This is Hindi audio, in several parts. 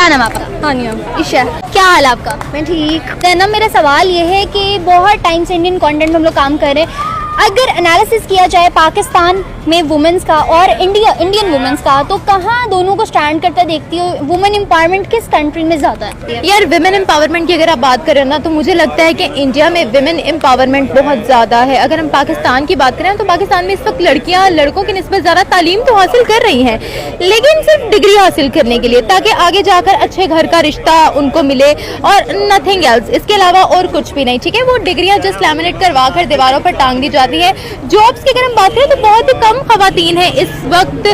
क्या नाम आपका? हानिया। ईशा। क्या हाल है आपका? मैं ठीक। ना मेरा सवाल ये है कि बहुत टाइम से इंडियन कंटेंट में हम लोग काम कर रहे हैं। अगर एनालिसिस किया जाए पाकिस्तान में वुमेन्स का और इंडियन वुमेन्स का, तो कहाँ दोनों को स्टैंड करता देखती हो? वुमेन एम्पावरमेंट किस कंट्री में ज़्यादा है? यार विमेन एम्पावरमेंट की अगर आप बात करें ना, तो मुझे लगता है कि इंडिया में विमेन एम्पावरमेंट बहुत ज़्यादा है। अगर हम पाकिस्तान की बात करें तो पाकिस्तान में इस वक्त लड़कियां लड़कों की निस्बत ज़्यादा तालीम तो हासिल कर रही हैं, लेकिन सिर्फ डिग्री हासिल करने के लिए, ताकि आगे जाकर अच्छे घर का रिश्ता उनको मिले और नथिंग एल्स। इसके अलावा और कुछ भी नहीं, ठीक है। वो डिग्रियाँ जस्ट लैमिनेट करवा कर दीवारों पर टांग दी जाती है। जॉब्स की अगर हम बात करें तो बहुत ही कम खवातीन हैं इस वक्त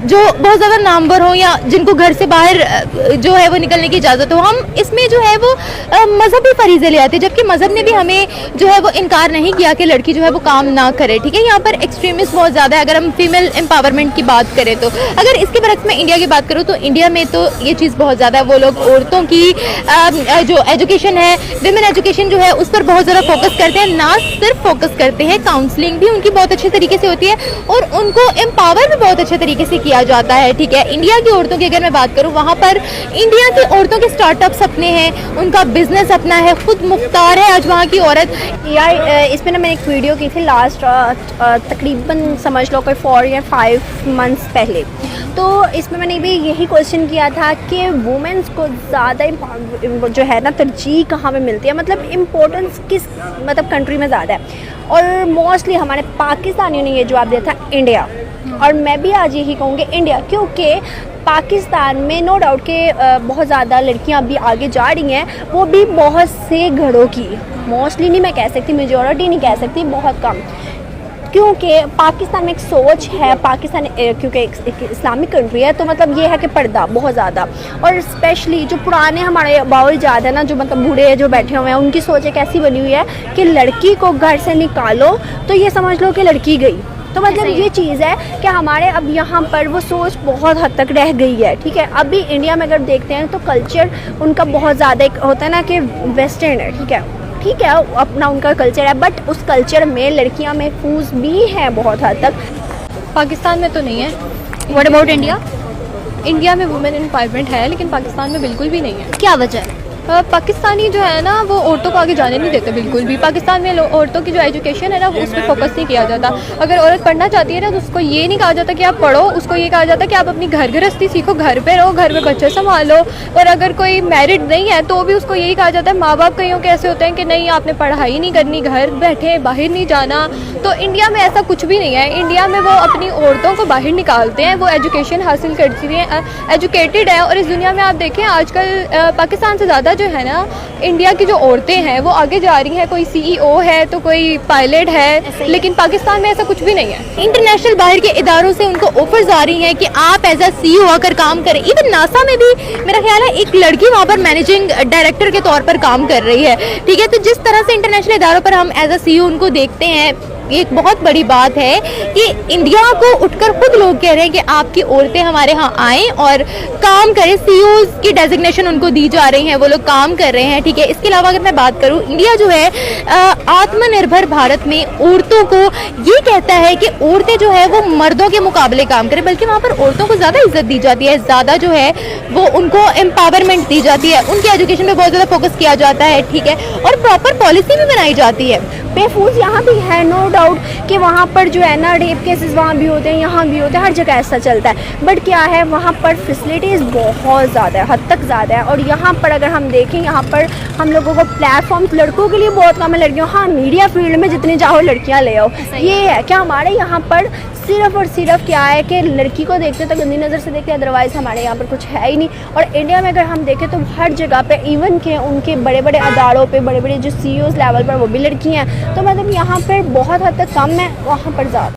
जो बहुत ज़्यादा नामवर हो या जिनको घर से बाहर जो है वो निकलने की इजाज़त हो। हम इसमें जो है वो मजहबी फरीज़े ले आते हैं, जबकि मजहब ने भी हमें जो है वो इनकार नहीं किया कि लड़की जो है वो काम ना करे, ठीक है। यहाँ पर एक्सट्रीमिस्ट बहुत ज़्यादा है। अगर हम फीमेल एम्पावरमेंट की बात करें तो अगर इसके बरक्स में इंडिया की बात करूँ तो इंडिया में तो ये चीज़ बहुत ज़्यादा है। वो लोग औरतों की जो एजुकेशन है, विमेन एजुकेशन जो है उस पर बहुत ज़्यादा फोकस करते हैं। ना सिर्फ फोकस करते हैं, काउंसलिंग भी उनकी बहुत अच्छे तरीके से होती है और उनको एम्पावर भी बहुत अच्छे तरीके से किया जाता है, ठीक है। इंडिया की औरतों की अगर मैं बात करूं, वहां पर इंडिया की औरतों के स्टार्टअप्स अपने हैं, उनका बिजनेस अपना है, खुद मुख्तार है आज वहां की औरत। यार इसमें ना मैंने एक वीडियो की थी लास्ट तकरीबन समझ लो कोई 4 या 5 मंथ्स पहले। तो इसमें मैंने भी यही क्वेश्चन किया था कि वुमेन्स को ज़्यादा जो है ना तरजीह कहाँ पे मिलती है, मतलब इम्पोर्टेंस किस मतलब कंट्री में ज़्यादा है। और मोस्टली हमारे पाकिस्तानियों ने ये जवाब दिया था इंडिया, और मैं भी आज यही कहूँगी इंडिया, क्योंकि पाकिस्तान में नो डाउट के बहुत ज़्यादा लड़कियां अभी आगे जा रही हैं, वो भी बहुत से घरों की। मोस्टली नहीं मैं कह सकती, मेजॉरिटी नहीं कह सकती, बहुत कम, क्योंकि पाकिस्तान में एक सोच है, पाकिस्तान क्योंकि एक इस्लामिक कंट्री है, तो मतलब ये है कि पर्दा बहुत ज़्यादा। और स्पेशली जो पुराने हमारे बाउल जाद है ना, जो मतलब बूढ़े जो बैठे हुए हैं, उनकी सोच एक ऐसी बनी हुई है कि लड़की को घर से निकालो तो ये समझ लो कि लड़की गई। तो मतलब ये चीज़ है कि हमारे अब यहाँ पर वो सोच बहुत हद तक रह गई है, ठीक है। अभी इंडिया में अगर देखते हैं तो कल्चर उनका बहुत ज़्यादा एक होता है ना कि वेस्टर्न है, ठीक है, अपना उनका कल्चर है, बट उस कल्चर में लड़कियां महफूज भी हैं बहुत हद तक। पाकिस्तान में तो नहीं है। What about India? इंडिया में वुमेन एम्पावरमेंट है, लेकिन पाकिस्तान में बिल्कुल भी नहीं है। क्या वजह है? पाकिस्तानी जो है ना वो औरतों को आगे जाने नहीं देते बिल्कुल भी। पाकिस्तान में औरतों की जो एजुकेशन है ना उस पर फोकस नहीं किया जाता। अगर औरत पढ़ना चाहती है ना तो उसको ये नहीं कहा जाता कि आप पढ़ो, उसको ये कहा जाता कि आप अपनी घर गृहस्थी सीखो, घर पे रहो, घर में बच्चे संभालो। और अगर कोई मैरिड नहीं है तो भी उसको यही कहा जाता है। माँ बाप कईयों के ऐसे होते हैं कि नहीं आपने पढ़ाई नहीं करनी, घर बैठे, बाहर नहीं जाना। तो इंडिया में ऐसा कुछ भी नहीं है। इंडिया में वो अपनी औरतों को बाहर निकालते हैं, वो एजुकेशन हासिल करती हैं, एजुकेटेड है। और इस दुनिया में आप देखें आजकल पाकिस्तान से ज़्यादा जो है ना इंडिया की जो औरतें हैं वो आगे जा रही हैं। कोई CEO है तो कोई पायलट है, लेकिन पाकिस्तान में ऐसा कुछ भी नहीं है। इंटरनेशनल बाहर के इदारों से उनको ऑफर्स आ रही हैं कि आप एज अ CEO आकर काम करें। इवन नासा में भी मेरा ख्याल है एक लड़की वहाँ पर मैनेजिंग डायरेक्टर के तौर पर काम कर रही है, ठीक है। तो जिस तरह से इंटरनेशनल इदारों पर हम एज अ CEO उनको देखते हैं, ये एक बहुत बड़ी बात है कि इंडिया को उठकर खुद लोग कह रहे हैं कि आपकी औरतें हमारे यहाँ आएँ और काम करें। CEOs की डेजिग्नेशन उनको दी जा रही है, वो लोग काम कर रहे हैं, ठीक है। इसके अलावा अगर मैं बात करूँ, इंडिया जो है आत्मनिर्भर भारत में औरतों को ये कहता है कि औरतें जो है वो मर्दों के मुकाबले काम करें, बल्कि वहाँ पर औरतों को ज़्यादा इज्जत दी जाती है, ज़्यादा जो है वो उनको एम्पावरमेंट दी जाती है, उनकी एजुकेशन में बहुत ज़्यादा फोकस किया जाता है, ठीक है। और प्रॉपर पॉलिसी भी बनाई जाती है। बेफूज यहाँ भी है, नो डाउट कि वहाँ पर जो है ना रेप केसेस वहाँ भी होते हैं, यहाँ भी होते हैं, हर जगह ऐसा चलता है। बट क्या है, वहाँ पर फैसिलिटीज़ बहुत ज़्यादा है, हद तक ज़्यादा है। और यहाँ पर अगर हम देखें, यहाँ पर हम लोगों को प्लेटफॉर्म्स लड़कों के लिए बहुत कम है, लड़कियों हाँ मीडिया फील्ड में जितनी चाहो लड़कियाँ ले आओ। ये है क्या हमारे यहाँ पर सिर्फ और सिर्फ क्या है कि लड़की को देखते तो गंदी नज़र से देखते, अदरवाइज़ हमारे यहाँ पर कुछ है ही नहीं। और इंडिया में अगर हम देखें तो हर जगह पे इवन के उनके बड़े बड़े अदारों पे बड़े बड़े जो CEOs लेवल पर वो भी लड़की हैं। तो मतलब यहाँ पर बहुत हद तक कम है, वहाँ पर ज़्यादा।